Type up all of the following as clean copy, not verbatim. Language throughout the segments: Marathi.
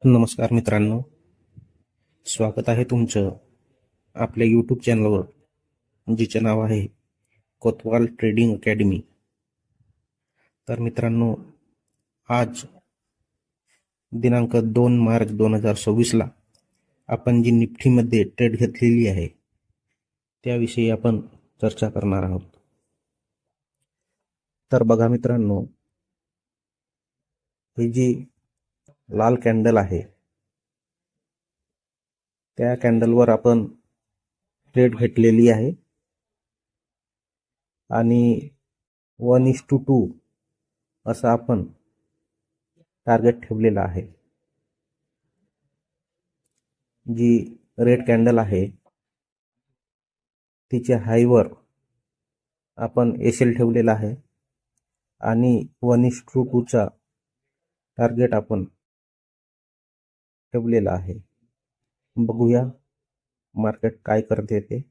नमस्कार मित्रांनो, स्वागत आहे तुमचं आपल्या यूट्यूब चॅनलवर, जिचे नाव आहे कोतवाल ट्रेडिंग अकॅडमी. तर मित्रांनो, आज दिनांक 2 मार्च 2026ला आपण जी निफ्टीमध्ये ट्रेड घेतलेली आहे त्याविषयी आपण चर्चा करणार आहोत. तर बघा मित्रांनो, ही जी लाल कॅन्डल आहे त्या कॅन्डलवर आपण ट्रेड घेतलेली आहे आणि 1:2 असं आपण टार्गेट ठेवलेला आहे. जी रेड कॅन्डल आहे तिच्या हायवर आपण एसएल ठेवलेला आहे आणि 1:2 चा टार्गेट आपण ठेवलेला आहे. बघूया मार्केट काय करते ते.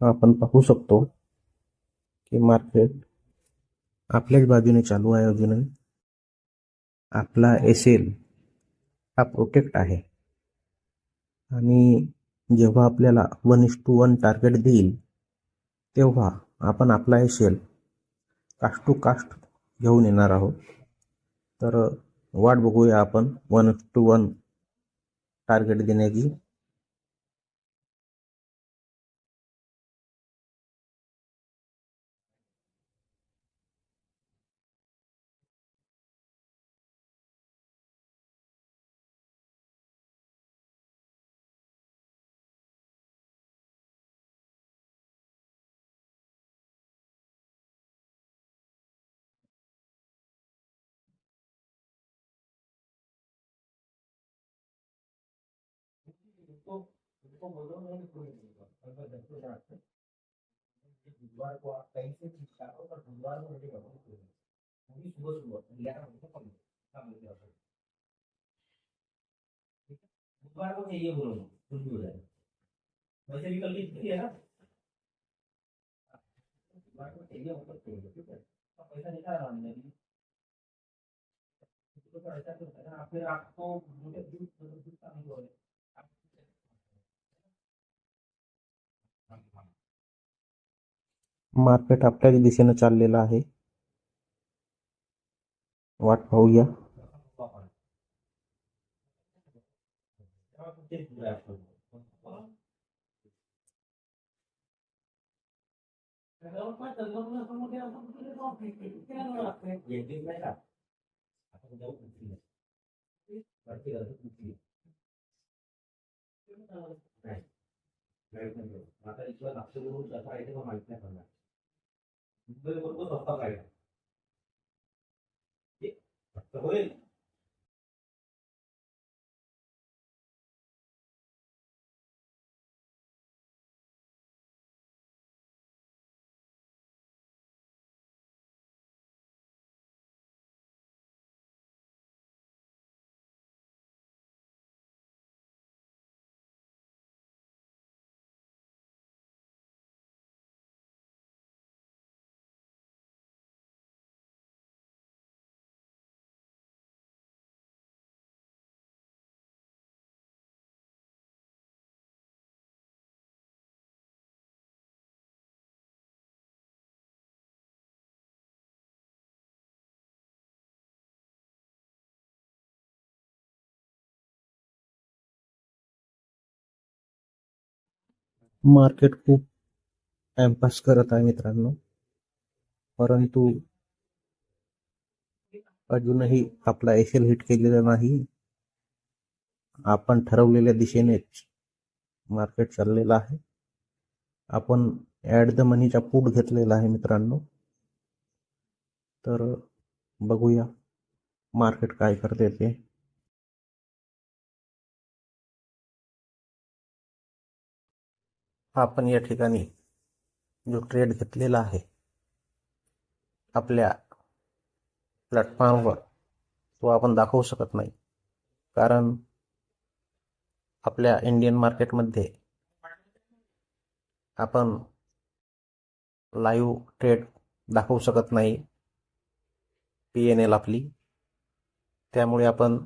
आपण पाहू शकतो की मार्केट आपल्याच बाजूने चालू आहे. अजूनही आपला एसएल हा प्रोटेक्ट आहे आणि जेव्हा आपल्याला 1:1 टार्गेट देईल तेव्हा आपण आपला एसएल कास्ट टू कास्ट घेऊन येणार आहोत. तर वाट बघूया आपण 1:1 टार्गेट देण्याची. मार्केट आपल्याच दिशेने चाललेलं आहे. वाट पाहूया. मार्केट खूप टाइमपास करत आहे मित्रांनो, परंतु अजूनही आपला एशेल हिट केलेला नाही. आपण ठरवलेल्या दिशेनेच मार्केट चाललेलं आहे. आपण ॲट द मनीचा पुट घेतलेला आहे मित्रांनो. तर बघूया मार्केट काय करते ते. आपण या ठिकाणी जो ट्रेड घेतलेला आहे आपल्या प्लॅटफॉर्मवर तो आपण दाखवू शकत नाही, कारण आपल्या इंडियन मार्केटमध्ये आपण लाईव्ह ट्रेड दाखवू शकत नाही PNL आपली, त्यामुळे आपण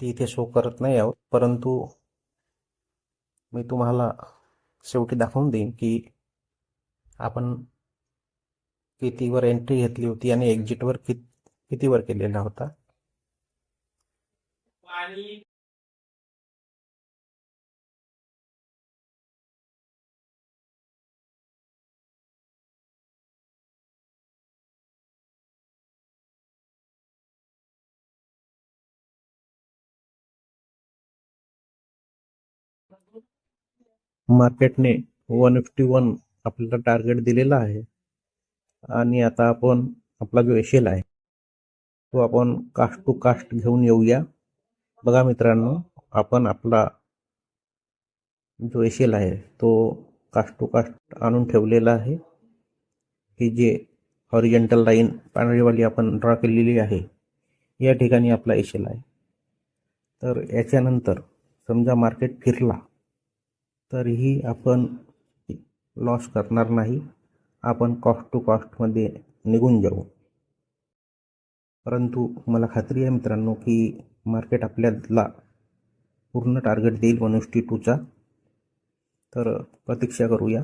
ती इथे शो करत नाही आहोत. परंतु मी तुम्हाला शेवटी दाखवून देईन की आपण कितीवर एंट्री घेतली होती आणि एक्झिटवर कितीवर केलेला होता. मार्केटने 151 आपल्याला टार्गेट दिलेला आहे आणि आता आपण आपला जो एशेल आहे तो आपण कास्ट टू कास्ट घेऊन येऊया. बघा मित्रांनो, आपण आपला जो एशेल आहे तो कास्ट टू कास्ट आणून ठेवलेला आहे. ही जे हॉरिझॉन्टल लाईन पांढरीवाली आपण ड्रॉ केलेली आहे या ठिकाणी आपला एशेल आहे. तर याच्यानंतर समजा मार्केट फिरला तरीही आपण लॉस करणार नाही. आपण कॉस्ट टू कॉस्टमध्ये निघून जाऊ. परंतु मला खात्री आहे मित्रांनो की मार्केट आपल्याला पूर्ण टार्गेट देईल 1:2चा. तर प्रतीक्षा करूया.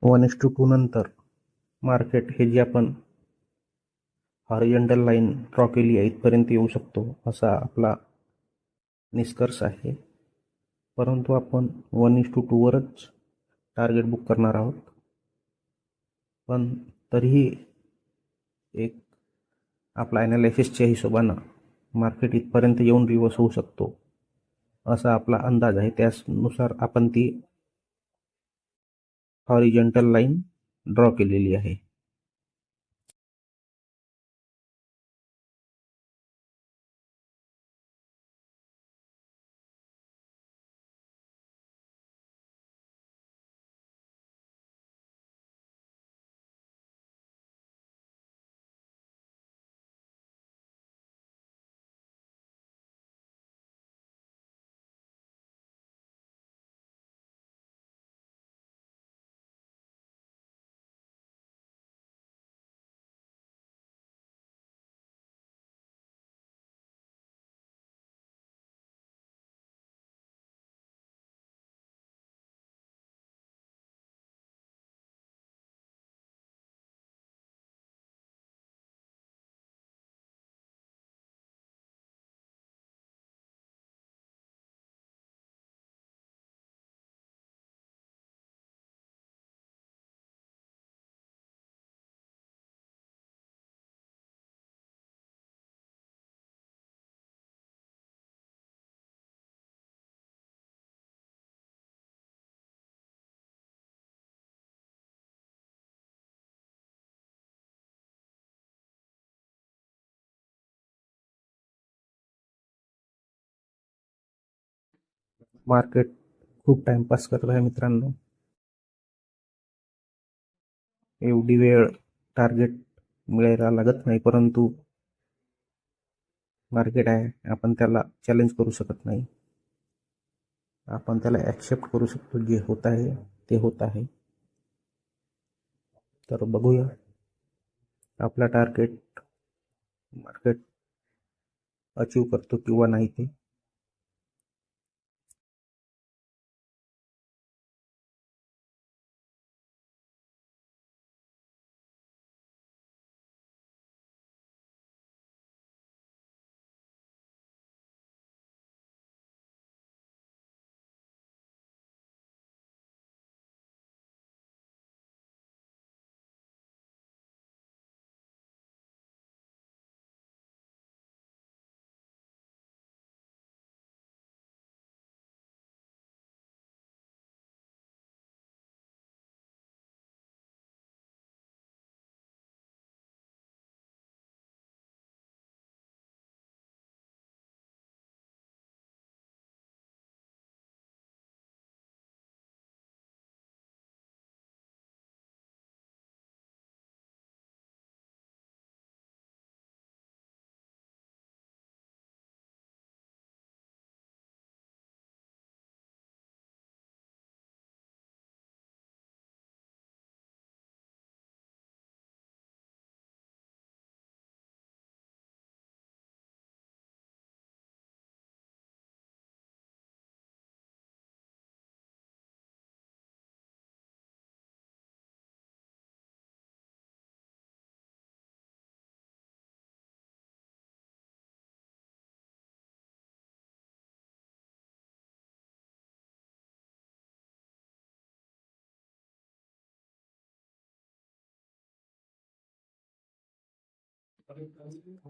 वन इस टू टू नंतर मार्केट हे जे आपण हॉरिझॉन्टल लाईन ड्रॉ केली आहे इथपर्यंत येऊ शकतो असा आपला निष्कर्ष आहे. परंतु आपण 1:2 वरच टार्गेट बुक करणार आहोत. पण तरीही एक आपला ॲनालिसिसच्या हिशोबानं मार्केट इथपर्यंत येऊन रिवर्स होऊ शकतो असा आपला अंदाज आहे. त्यानुसार आपण ती हॉरिझॉन्टल लाईन ड्रॉ केलेली आहे. मार्केट खूप टाइमपास करत आहे मित्रांनो. एवढी वेळ टार्गेट मिळायला लागत नाही, परंतु मार्केट आहे, आपण त्याला चॅलेंज करू शकत नाही. आपण त्याला ॲक्सेप्ट करू शकतो. जे होत आहे ते होत आहे. तर बघूया आपला टार्गेट मार्केट अचीव करतो किंवा नाही ते.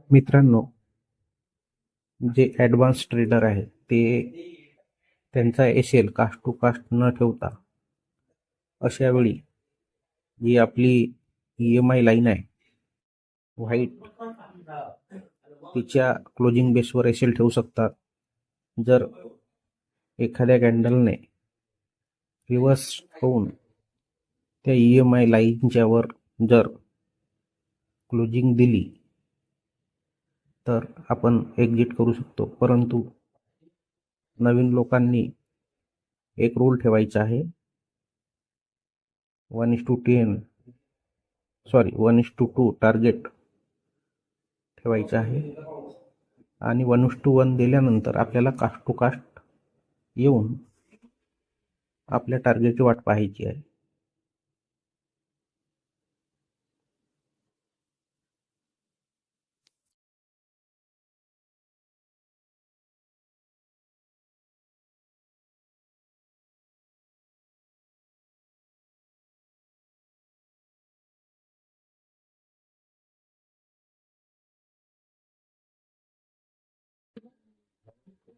मित्रांनो, जे ॲडव्हान्स ट्रेडर आहेत ते त्यांचा एसएल कास्ट टू कास्ट न ठेवता अशा वेळी जी आपली EMI लाईन आहे व्हाईट, तिच्या क्लोजिंग बेसवर एसएल ठेवू शकतात. जर एखाद्या कॅन्डलने रिव्हर्स होऊन त्या EMI लाईनच्या वर जर क्लोजिंग दिली तर आपण एक्झिट करू शकतो. परंतु नवीन लोकांनी एक रूल ठेवायचा आहे. 1:2 टार्गेट ठेवायचं आहे आणि 1:1 दिल्यानंतर आपल्याला कास्ट टू कास्ट येऊन आपल्या टार्गेटची वाट पाहायची आहे.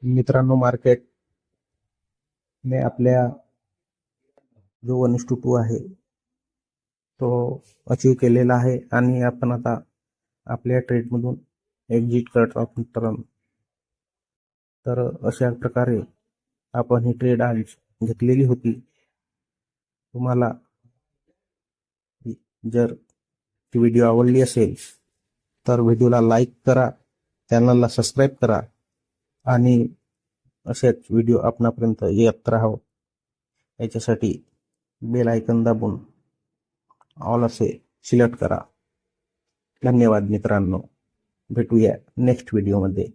मित्रांनो, मार्केटने आपल्या जो 1:2 आहे तो अचीव केलेला आहे आणि आपण आता आपल्या ट्रेडमधून एक्झिट करत आहोत मित्रांनो. तर अशा प्रकारे आपण ही ट्रेड आज घेतलेली होती. तुम्हाला जर ती व्हिडिओ आवडली असेल तर व्हिडिओला लाईक करा, चॅनलला सबस्क्राईब करा आणि असेच व्हिडिओ आपणापर्यंत येत राहावं याच्यासाठी बेल आयकन दाबून ऑल असे सिलेक्ट करा. धन्यवाद मित्रांनो. भेटूया नेक्स्ट व्हिडिओमध्ये.